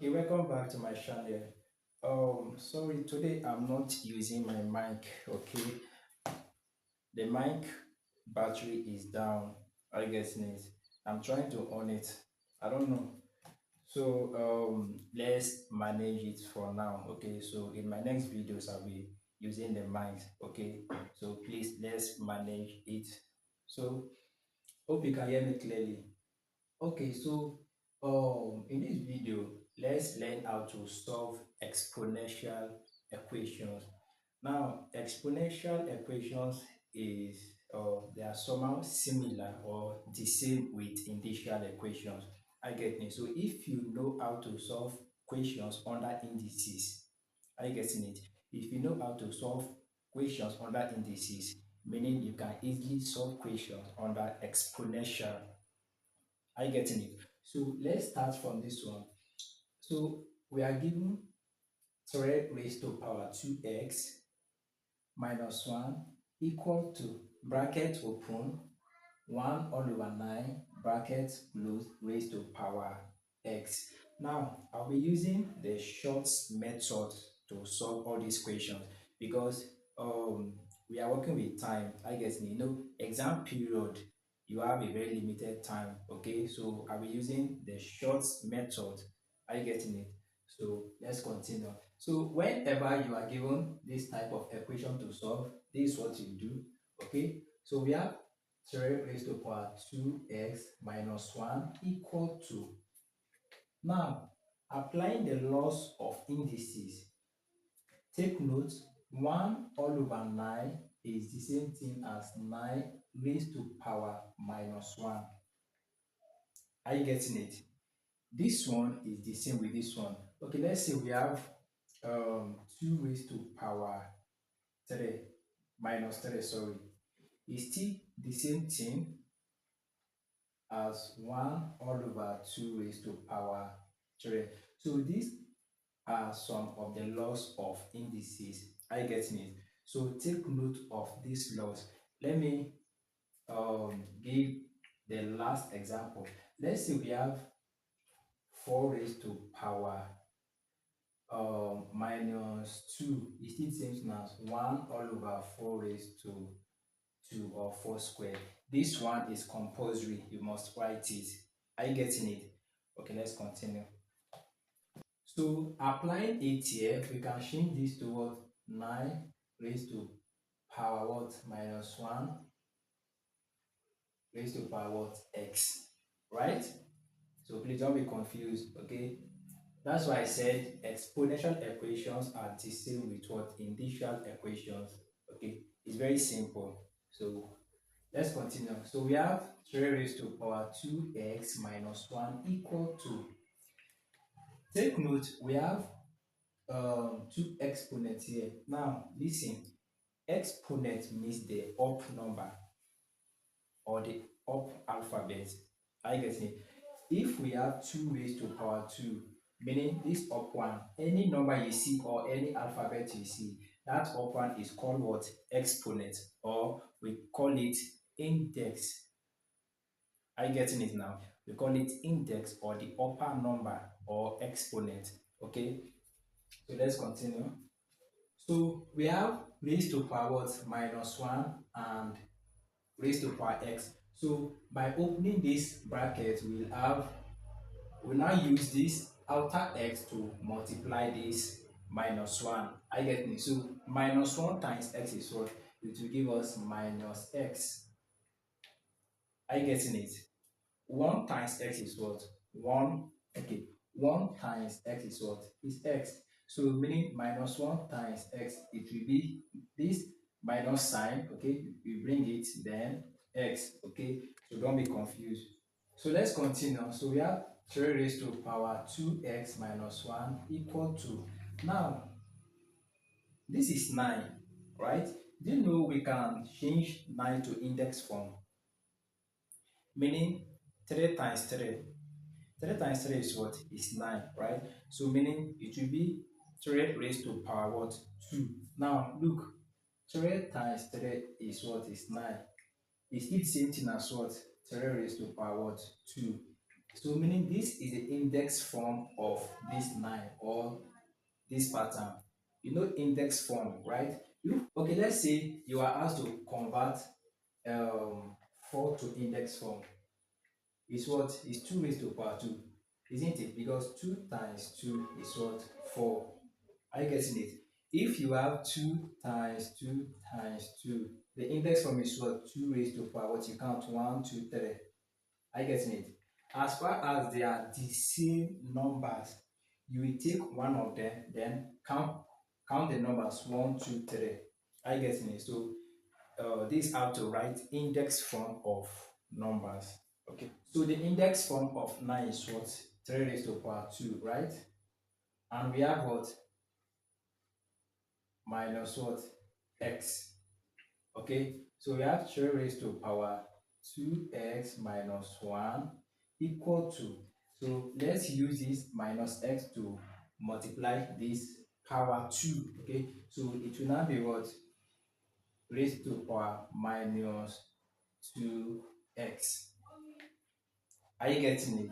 Okay, welcome back to my channel. Sorry, today I'm not using my mic. Okay, the mic battery is down. I guess it. I'm trying to on it. I don't know. So let's manage it for now. Okay, so in my next videos I'll be using the mic. Okay, so please let's manage it. So hope you can hear me clearly. Okay, so in this video, let's learn how to solve exponential equations. Now, exponential equations is they are somehow similar or the same with indicial equations. I get it. So if you know how to solve equations under indices, are you getting it? If you know how to solve equations under indices, meaning you can easily solve equations under exponential. Are you getting it? So let's start from this one. So we are given 3 raised to power 2x minus 1 equal to bracket open 1 all over 9 bracket close raised to power x. Now I'll be using the short method to solve all these questions because we are working with time. I guess exam period you have a very limited time. Okay, so I'll be using the short method. Are you getting it? So let's continue. So whenever you are given this type of equation to solve, this is what you do. Okay, so we have 3 raised to power 2x minus 1 equal to. Now, applying the laws of indices, take note 1 all over 9 is the same thing as 9 raised to power minus 1. Are you getting it? This one is the same with this one. Okay, let's say we have 2 raised to power 3 minus 3, sorry. It's still the same thing as 1 all over 2 raised to power 3. So these are some of the laws of indices. Are you getting it? So take note of these laws. Let me give the last example. Let's say we have 4 raised to power minus 2. It's still the same thing as 1 all over 4 raised to 2 or 4 squared. This one is compulsory. You must write it. Are you getting it? Okay, let's continue. So applying it here, we can change this to what? 9 raised to power what? Minus 1 raised to power what? X. Right? So please don't be confused. Okay? That's why I said exponential equations are the same with what? Indicial equations. Okay? It's very simple. So let's continue. So we have 3 raised to power 2x minus 1 equal to. Take note, we have two exponents here. Now, listen, exponent means the up number or the up alphabet. I get it. If we have 2 raised to power 2, meaning this up one, any number you see or any alphabet you see, that up one is called what? Exponent, or we call it index. Are you getting it now? We call it index or the upper number or exponent. Okay, so let's continue. So we have raised to power what? Minus 1 and raised to power x. So by opening this bracket, we'll now use this outer x to multiply this minus 1. I get me. So minus 1 times x is what? It will give us minus x. Are you getting it? 1 times x is what? 1. Okay. 1 times x is what? Is x. So meaning minus 1 times x, it will be this minus sign. Okay. We bring it, then x. Okay. So don't be confused. So let's continue. So we have 3 raised to power 2x minus 1 equal to. Now, this is 9, right? Do you know we can change 9 to index form? Meaning 3 times 3. 3 times 3 is what? Is 9, right? So meaning it will be 3 raised to power what? 2. Now look, 3 times 3 is what? Is 9. It's the same thing as what? 3 raised to power what? 2. So meaning this is the index form of this 9 or this pattern. You know index form, right? Okay, let's say you are asked to convert 4 to index form. Is what is 2 raised to power 2, isn't it? Because 2 times 2 is what? 4. Are you getting it? If you have 2 times 2 times 2, the index form is what? 2 raised to power what? You count 1, 2, 3. Are you getting it? As far as they are the same numbers, you will take one of them, then count the numbers 1, 2, 3. Are you getting it? So this is how to write index form of numbers. Okay. So the index form of 9 is what? 3 raised to power 2, right? And we have what? Minus what? X. Okay. So we have 3 raised to power 2x minus 1 equal to. So let's use this minus x to multiply this power 2. Okay. So it will now be what? Raised to power minus 2x. Are you getting it?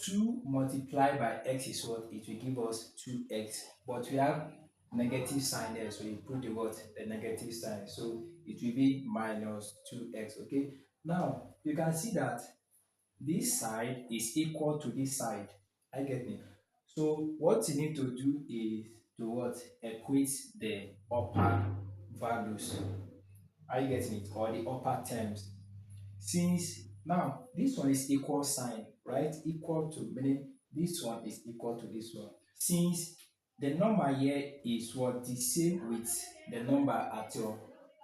2 multiplied by x is what? It will give us 2x. But we have negative sign there, so you put the what? The negative sign. So it will be minus 2x. Okay. Now you can see that this side is equal to this side. I get me. So what you need to do is to what? Equate the upper values. Are you getting it? Or the upper terms. Since now this one is equal sign, right? Equal to, meaning this one is equal to this one. Since the number here is what? The same with the number at your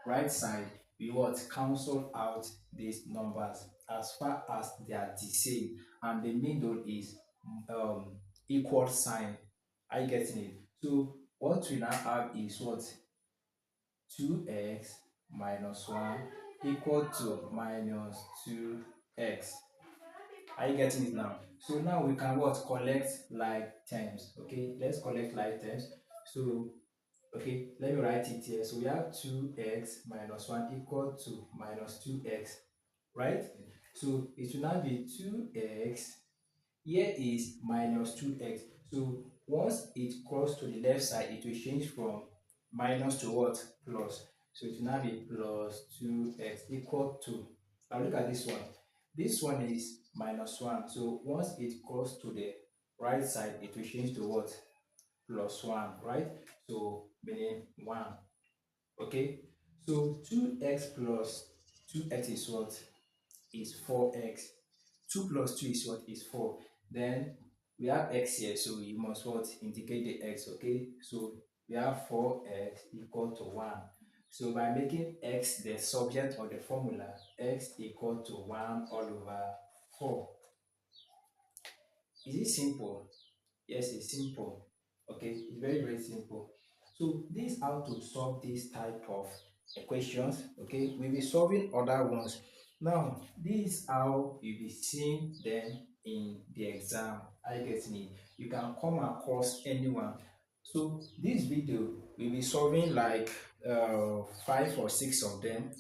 right side, we what? Cancel out these numbers as far as they are the same, and the middle is equal sign. Are you getting it? So what we now have is what? 2x minus 1 equal to minus 2x. Are you getting it now? So now we can what? Collect like terms. Okay, let's collect like terms. So okay, let me write it here. So we have 2x minus 1 equal to minus 2x, right? So it will now be 2x. Here is minus 2x. So once it cross to the left side, it will change from minus to what? Plus. So it will now be plus 2x equal to, now look at this one. This one is minus 1. So once it cross to the right side, it will change to what? Plus 1, right? So meaning 1. Okay? So 2x plus 2x is what? Is 4x. 2 plus 2 is what? Is 4. Then we have x here, so you must what? Indicate the x. Okay, so we have 4x equal to 1. So by making x the subject of the formula, x equal to 1 all over 4. Is it simple? Yes, it's simple. Okay, it's very, very simple. So this is how to solve this type of equations. Okay, we'll be solving other ones. Now, this is how you'll be seeing them in the exam. I get it. You can come across anyone. So this video we'll be solving like 5 or 6 of them.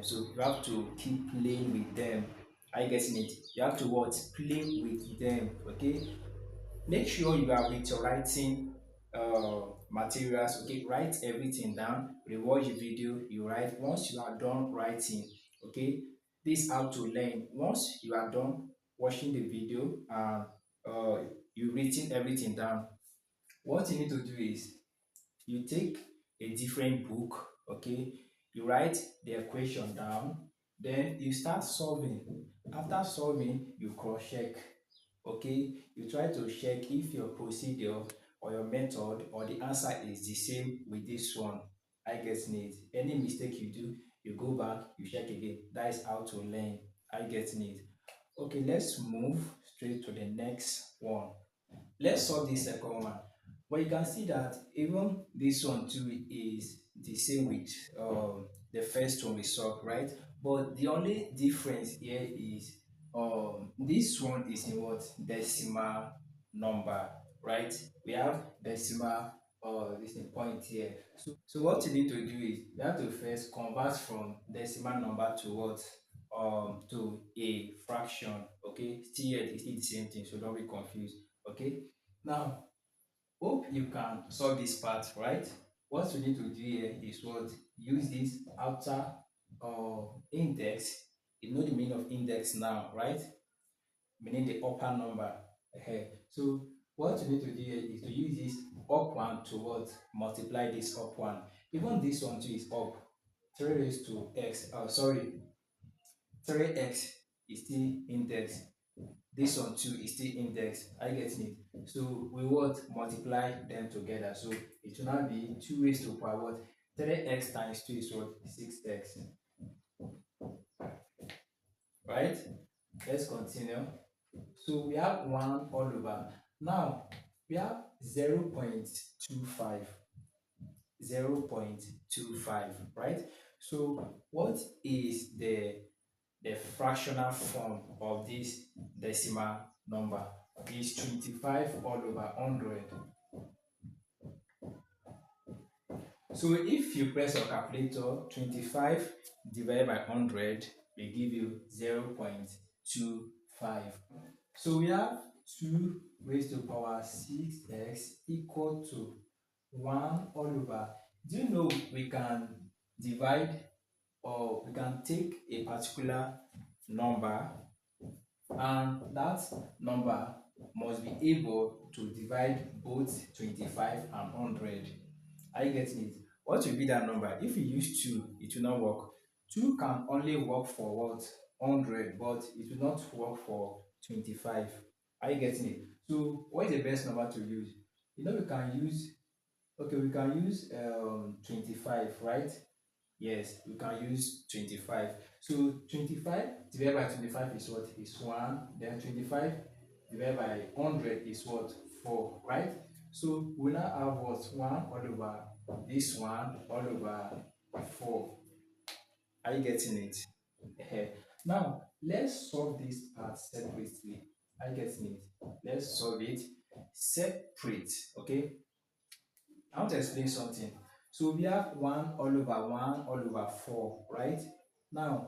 So you have to keep playing with them. Are you getting it? You have to what? Play with them. Okay, make sure you are with your writing materials. Okay, write everything down, rewatch the video, you write. Once you are done writing, okay, this is how to learn. Once you are done watching the video and you written everything down, what you need to do is you take a different book. Okay, you write the equation down, then you start solving. After solving, you cross check. Okay, you try to check if your procedure or your method or the answer is the same with this one. I get it. Any mistake you do, you go back, you check again. That is how to learn. I get it. Okay, let's move straight to the next one. Let's solve this second one. But you can see that even this one too is the same with the first one we solved, right? But the only difference here is this one is in what? Decimal number, right? We have decimal this in point here. So what you need to do is you have to first convert from decimal number to what? to a fraction. Okay, still here it's still the same thing, so don't be confused. Okay, now hope you can solve this part, right? What we need to do here is what, use this outer index. You know the meaning of index now, right? Meaning the upper number. So what you need to do here is to use this up one to what, multiply this up one. Even this one too is up. 3 raised to x, sorry, 3x is still index. This one too is still index. Are you getting it? So we what, multiply them together. So it will now be 2 raised to power what, 3x times 2 is what, 6x. Right? Let's continue. So we have 1 all over. Now we have 0.25. 0.25, right? So what is the fractional form of this decimal number? Is 25 all over 100. So if you press your calculator, 25 divided by 100 will give you 0.25. So we have 2 raised to power 6x equal to 1 all over. Do you know we can divide, or we can take a particular number, and that number must be able to divide both 25 and 100. Are you getting it? What will be that number? If you use 2, it will not work. 2 can only work for what? 100, but it will not work for 25. Are you getting it? So what is the best number to use? You know, we can use, okay, we can use 25, right? Yes, we can use 25. So 25 divided by 25 is what? Is 1. Then 25 divided by 100 is what? 4, right? So we now have what? 1 all over this 1 all over 4. Are you getting it? Now, let's solve this part separately. Are you getting it? Let's solve it separate, okay? I want to explain something. So we have 1 all over 1 all over 4, right? Now,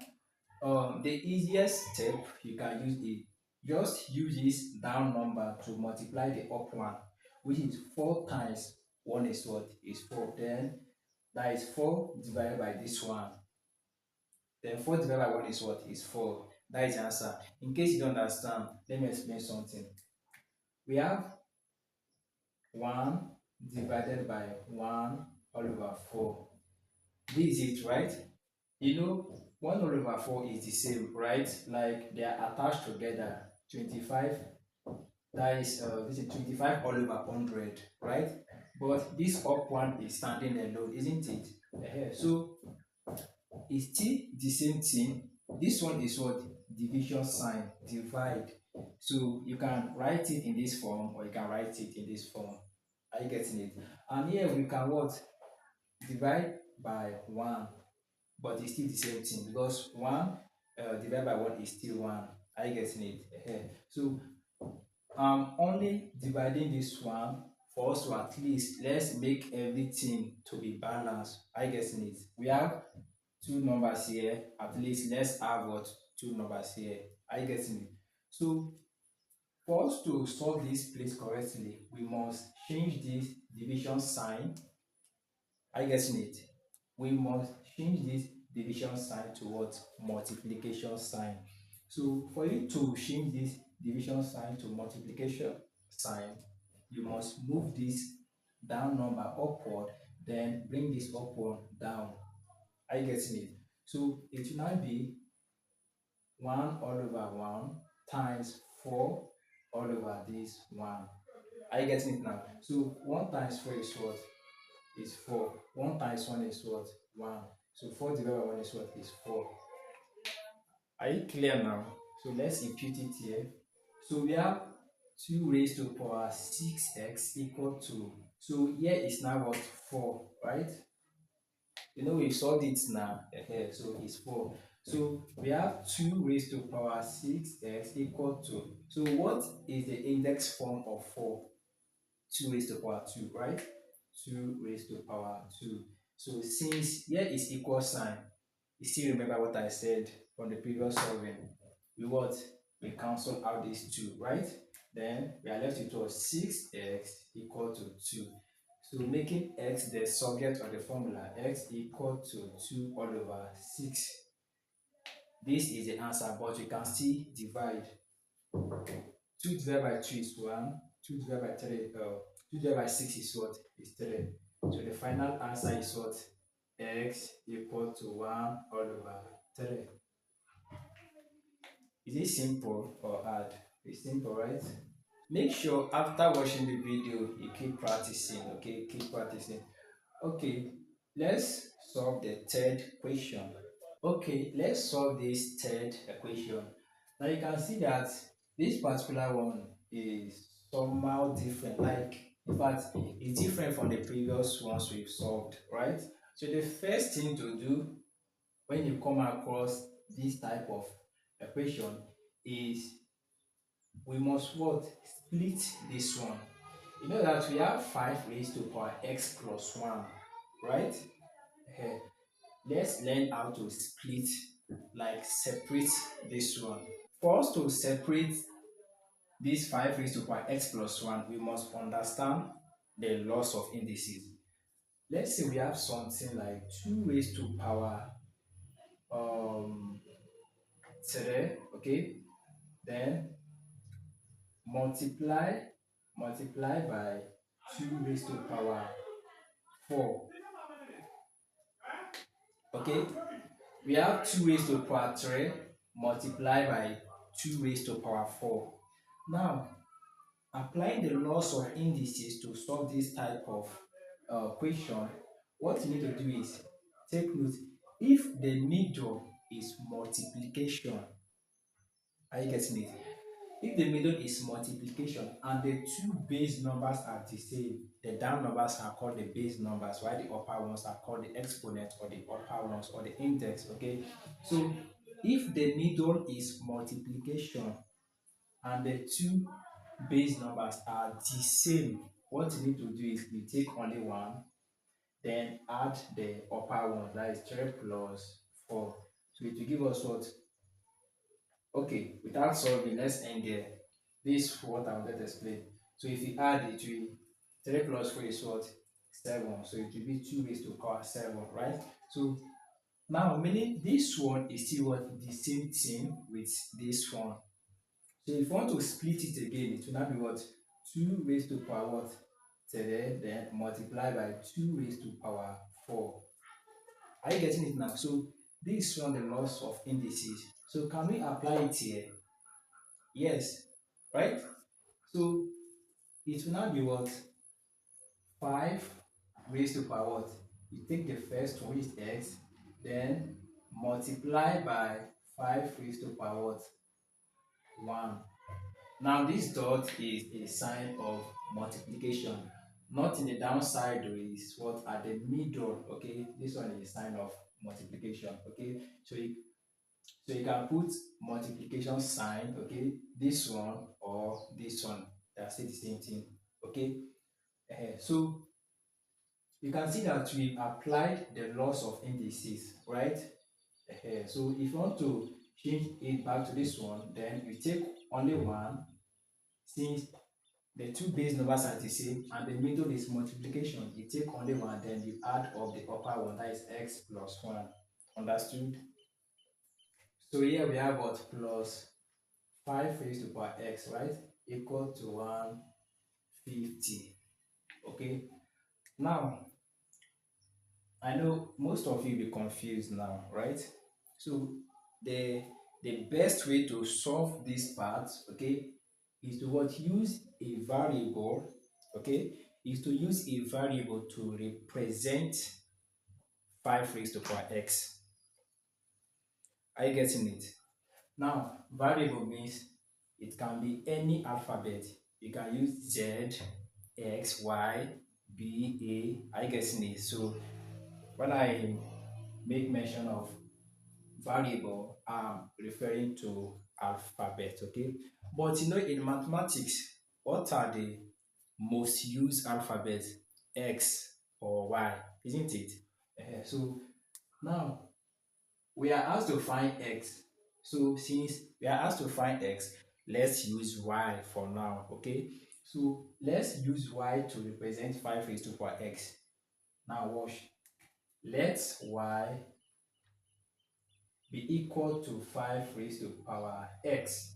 the easiest step you can use is just use this down number to multiply the up one, which is 4 times 1 is what? Is 4. Then that is 4 divided by this one. Then 4 divided by 1 is what? Is 4. That is the answer. In case you don't understand, let me explain something. We have 1 divided by 1 all over 4. This is it, right? You know, 1 all over 4 is the same, right? Like they are attached together. 25, that is, this is 25 all over 100, right? But this up one is standing alone, isn't it? So it's still the same thing. This one is what? Division sign, divide. So you can write it in this form, or you can write it in this form. Are you getting it? And here we can what? Divide by 1, but it's still the same thing, because 1 divided by 1 is still 1. Are you getting it? So I'm only dividing this one for us to at least, let's make everything to be balanced. Are you getting it? We have 2 numbers here. At least let's have what? 2 numbers here. Are you getting it? So for us to solve this place correctly, we must change this division sign. Are you getting it? We must change this division sign to what? Multiplication sign. So for you to change this division sign to multiplication sign, you must move this down number upward, then bring this upward down. Are you getting it? So it will now be 1 all over 1 times 4 all over this 1. Are you getting it now? So 1 times 4 is what? Is 4. 1 times 1 is what? 1. So 4 divided by 1 is what? Is 4. Are you clear now? So let's impute it here. So we have 2 raised to power 6x equal to, so here is now what? 4, right? You know, we solved it now. So it's 4. So we have 2 raised to power 6x equal to, so what is the index form of 4? 2 raised to power 2, right? 2 raised to power 2. So since here is equal sign, you still remember what I said, from the previous solving. We what? We cancel out these two, right? Then we are left with what? 6x equal to 2. So making x the subject of the formula, x equal to 2 all over 6. This is the answer, but we can still divide. 2 divided by 2 is 1, 2 divided by 3, 2 divided by 6 is what? Is 3. So the final answer is what? X equal to 1 all over 3. Is it simple or hard? It's simple, right? Make sure after watching the video, you keep practicing, okay? Keep practicing. Okay, let's solve the third question. Okay, let's solve this third equation. Now you can see that this particular one is somehow different. Like, in fact, it's different from the previous ones we've solved, right? So the first thing to do when you come across this type of equation is we must what? Split this one. You know that we have 5 raised to power x plus 1, right? Eh, let's learn how to split, like separate this one. For us to separate this 5 raised to power x plus 1, we must understand the laws of indices. Let's say we have something like 2 raised to power um 3, okay? Then multiply by 2 raised to power 4, okay? We have 2 raised to power 3 multiplied by 2 raised to power 4. Now, applying the laws of indices to solve this type of question, what you need to do is take note. If the middle is multiplication, are you getting it? If the middle is multiplication and the two base numbers are the same, the down numbers are called the base numbers, while the upper ones are called the exponent, or the upper ones, or the index, okay? So if the middle is multiplication and the two base numbers are the same, what you need to do is you take only one, then add the upper one, that is 3 plus 4. So it will give us what? Okay, without solving, let's end there. This is what I wanted to explain. So if you add it, will 3 plus 4 is what? 7. So it will be 2 raised to power 7, right? So now, meaning this one is still what? The same thing with this one. So if you want to split it again, it will now be what? 2 raised to power what? 3, then multiply by 2 raised to power 4. Are you getting it now? So this is one of the laws of indices. So can we apply it here? Yes, right? So it will now be what? 5 raised to power what? You take the first one, which is x, then multiply by 5 raised to power what? 1. Now this dot is a sign of multiplication. Not in the downside, though, is what at the middle, okay? This one is a sign of multiplication, okay? So you can put multiplication sign, okay? This one or this one, that's the same thing, okay? So you can see that we applied the laws of indices, right? So if you want to change it back to this one, then you take only one, since the two base numbers are the same and the middle is multiplication. You take only one, then you add up the upper one, that is x plus 1. Understood? So here we have what? Plus 5 raised to power x, right? Equal to 150. Okay? Now, I know most of you be confused now, right? So the best way to solve this part, okay, is to what? Use a variable, okay, is to use a variable to represent 5 raised to power x. Are you getting it? Now, variable means it can be any alphabet. You can use Z, X, Y, B, A. Are you getting it? So when I make mention of variable, I'm referring to alphabet, okay? But you know, in mathematics, what are the most used alphabets? X or Y, isn't it? So now we are asked to find X. So since we are asked to find x, let's use y for now, okay? So let's use y to represent 5 raised to power x. Now watch. Let y be equal to 5 raised to power x.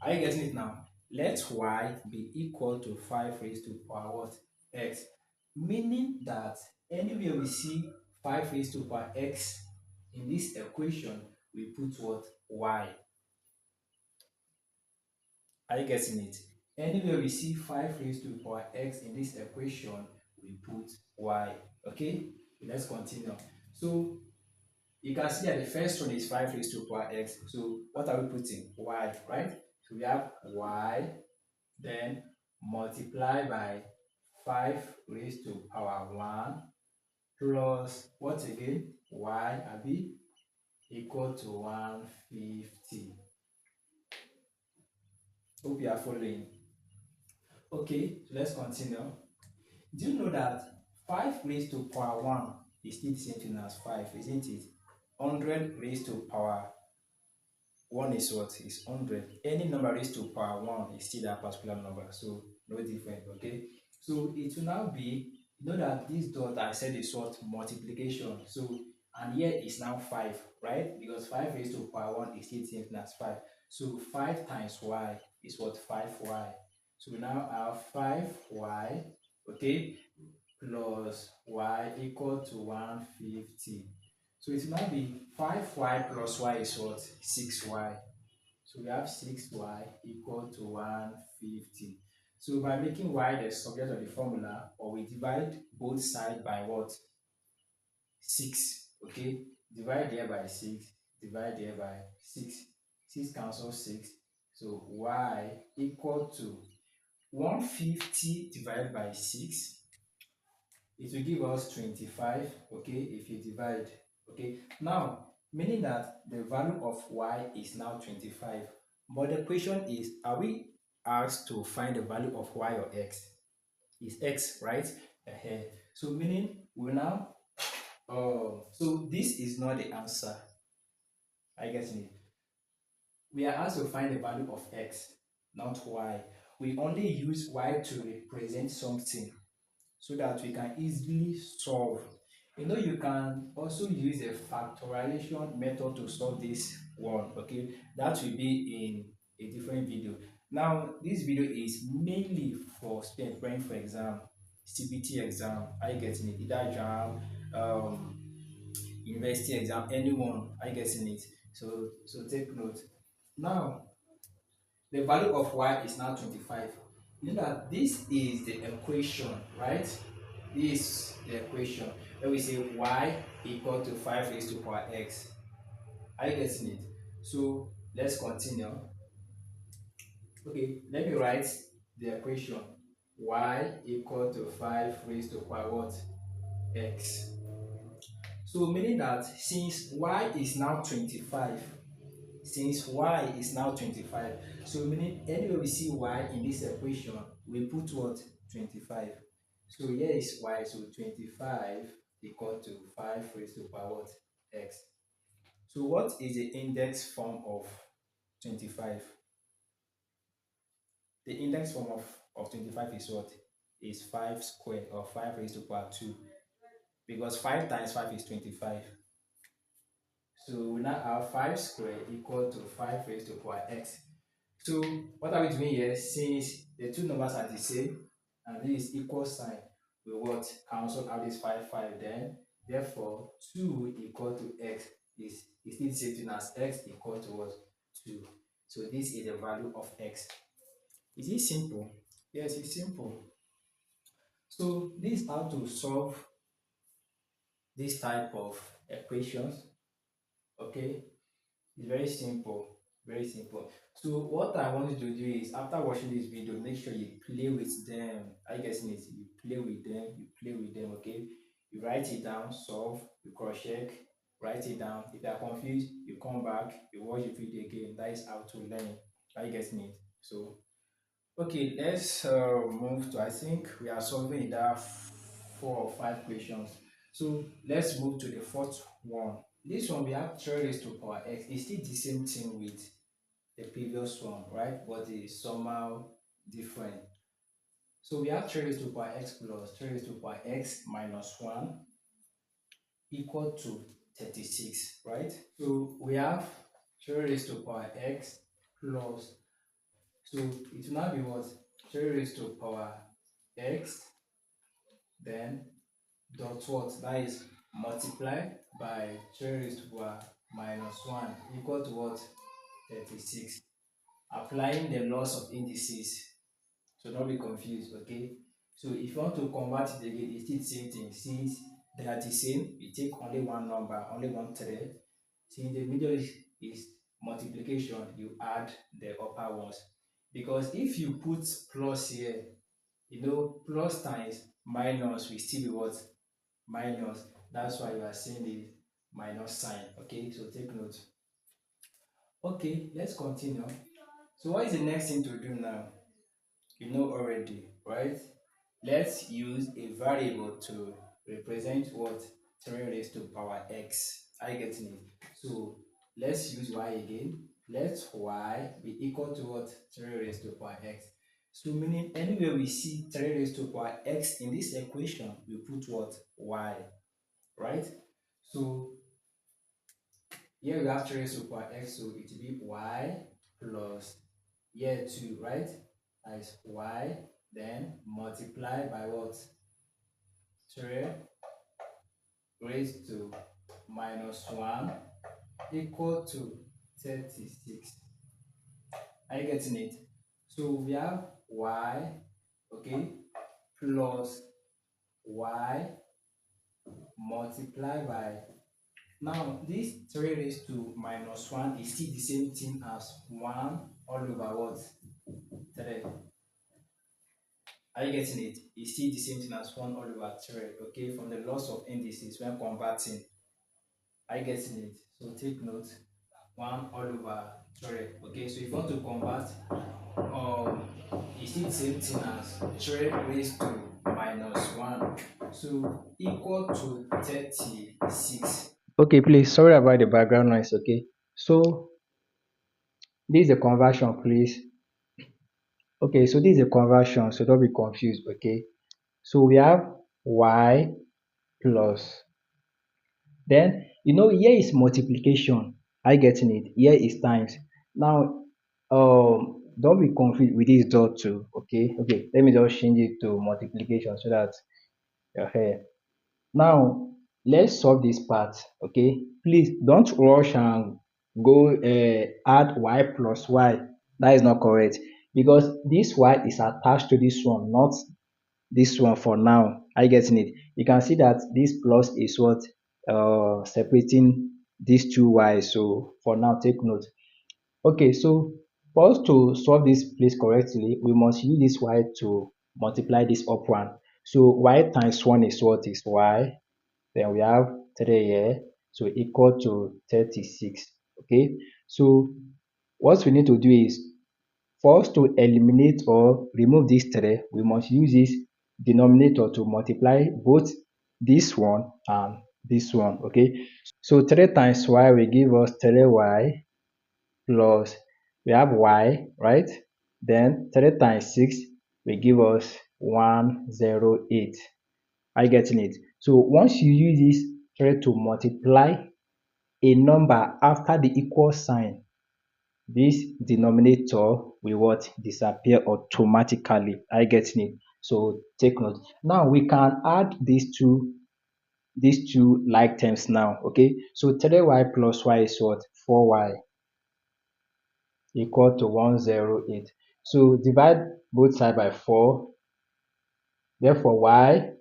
Are you getting it now? Let y be equal to 5 raised to power what? X. Meaning that anywhere we see 5 raised to power x in this equation, we put what? Y. Are you getting it? Anywhere we see 5 raised to power x in this equation, we put y. Okay? Let's continue. So you can see that the first one is 5 raised to power x. So what are we putting? Y, right? So we have y, then multiply by 5 raised to power 1 plus what again? Y, abi, equal to 150. Hope you are following. Okay, so let's continue. Do you know that 5 raised to power 1 is still the same thing as 5, isn't it? 100 raised to power 1 is what? Is 100. Any number raised to power 1 is still that particular number, so no different, okay? So it will now be, you know that this dot I said is what? Multiplication. So, and here is now 5, right? Because 5 raised to power 1 is still the same thing as 5. So 5 times y is what? 5y. So we now have 5y, okay, plus y equal to 150. So it will now be 5y plus y is what? 6y. So we have 6y equal to 150. So by making y the subject of the formula, or we divide both sides by what? 6. Okay? Divide here by 6, divide here by 6. 6 cancels 6. So y equal to 150 divided by 6, it will give us 25, okay, if you divide, okay. Now, meaning that the value of y is now 25, but the question is, are we asked to find the value of y or x? Is x, right? So meaning we now, so this is not the answer. I guess it. We are asked to find the value of x, not y. We only use y to represent something so that we can easily solve. You know, you can also use a factorization method to solve this one, okay? That will be in a different video. Now, this video is mainly for students preparing for exam, CBT exam. Are you getting it? Either jam, university exam, anyone. Are you getting it? So take note. Now, the value of y is now 25. You know that this is the equation, right? This is the equation where we say y equal to 5 raised to power x. Are you getting it? So let's continue. Okay, let me write the equation y equal to 5 raised to power what? X. So meaning that since y is now 25, since y is now 25, so meaning anywhere we see y in this equation, we put what? 25. So here is y, so 25 equal to 5 raised to power what? X. So what is the index form of 25? The index form of 25 is what? Is 5 squared, or 5 raised to power 2, because 5 times 5 is 25. So we now have 5 squared equal to 5 raised to power x. So what are we doing here? Since the two numbers are the same and this is equal sign, we what? Cancel out this 5, then therefore 2 equal to x is still the same thing as x equal to what? 2. So this is the value of x. Is it simple? Yes, it's simple. So this is how to solve this type of equations. Okay, it's very simple, very simple. So what I want you to do is, after watching this video, make sure you play with them. I guess it, you play with them, okay? You write it down, solve, you cross check, write it down. If you are confused, you come back, you watch the video again. That is how to learn. I guess it. So okay, let's move to, I think we are solving either 4 or 5 questions. So let's move to the fourth one. This one we have 3 raised to power x. It's still the same thing with the previous one, right? But it's somehow different. So we have 3 raised to power x plus 3 raised to power x minus 1 equal to 36, right? So we have 3 raised to power x plus, so it will now be what? 3 raised to power x, then dot what? That is multiply by 3 raised to power minus 1 equal to what? 36. Applying the laws of indices. So don't be confused, okay? So if you want to convert it again, it's still the same thing. Since they are the same, you take only one number, only one thread. Since the middle is multiplication, you add the upper ones. Because if you put plus here, plus times minus will still be what? Minus. That's why you are seeing the minus sign, okay? So take note. Okay, let's continue. So what is the next thing to do now? You know already, right? Let's use a variable to represent what? 3 raised to power x. Are you getting it? So let's use y again. Let y be equal to what? 3 raised to power x. So meaning anywhere we see 3 raised to power x in this equation, we put what? Y, right? So here we have 3 raised to power x, so it will be y plus here 2, right? That is y, then multiply by what? 3 raised to minus 1 equal to 36. Are you getting it? So we have y, okay, plus y multiply by, now this 3 raised to minus 1 is still the same thing as 1 all over what? 3. Are you getting it? It's still the same thing as 1 all over 3, okay, from the laws of indices when converting. Are you getting it? So take note, 1 all over 3. Okay, so if you want to convert, it's still the same thing as 3 raised to minus 1. So equal to 36. Okay, please, sorry about the background noise, okay? So this is a conversion, please. Okay, so this is a conversion, so don't be confused, okay? So we have y plus, then here is multiplication. Are you getting it? Here is times. Now don't be confused with this dot too. Okay, let me just change it to multiplication so that you're here. Now let's solve this part. Okay, please don't rush and go add y plus y. That is not correct, because this y is attached to this one, not this one for now. Are you getting it? You can see that this plus is what separating these two y's. So for now, take note. Okay, so for us to solve this place correctly, we must use this y to multiply this up one. So y times 1 is what? Is y. Then we have 3 here, so equal to 36. Okay, so what we need to do is, for us to eliminate or remove this 3, we must use this denominator to multiply both this one and this one. Okay, so 3 times y will give us 3y plus, we have y, right? Then 3 times 6 will give us 108. Are you getting it? So once you use this 3 to multiply a number after the equal sign, this denominator will what? Disappear automatically. Are you getting it? So take note. Now we can add these two like terms now. Okay, so 3y plus y is what? 4y equal to 108. So divide both sides by 4. Therefore y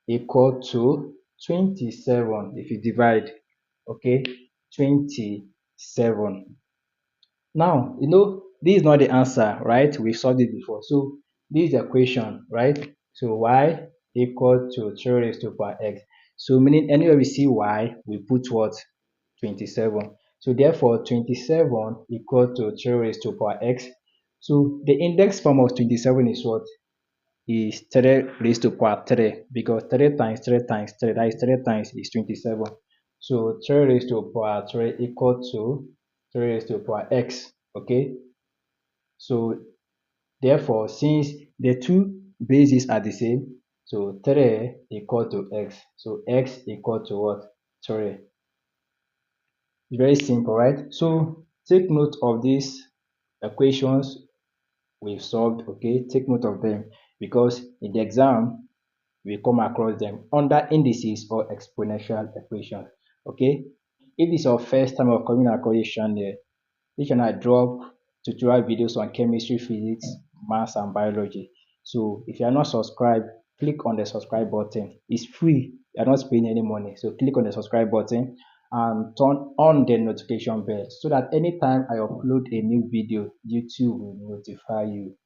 equal to 27 if you divide. Okay, 27. Now, this is not the answer, right? We solved it before. So this is the equation, right? So y equal to 3 raised to power x. So meaning anywhere we see y, we put what? 27. So therefore 27 equal to 3 raised to power x. So the index form of 27 is what? Is 3 raised to power 3, because 3 times 3 times 3, that is 3 times is 27. So 3 raised to power 3 equal to 3 raised to power x. Okay. So therefore, since the two bases are the same, so 3 equal to x. So x equal to what? 3. It's very simple, right? So take note of these equations we've solved, okay? Take note of them because in the exam, we come across them under indices or exponential equations, okay? If it's your first time of coming across this channel, this channel drop tutorial videos on chemistry, physics, maths, and biology. So if you are not subscribed, click on the subscribe button. It's free. You are not paying any money. So click on the subscribe button and turn on the notification bell so that anytime I upload a new video, YouTube will notify you.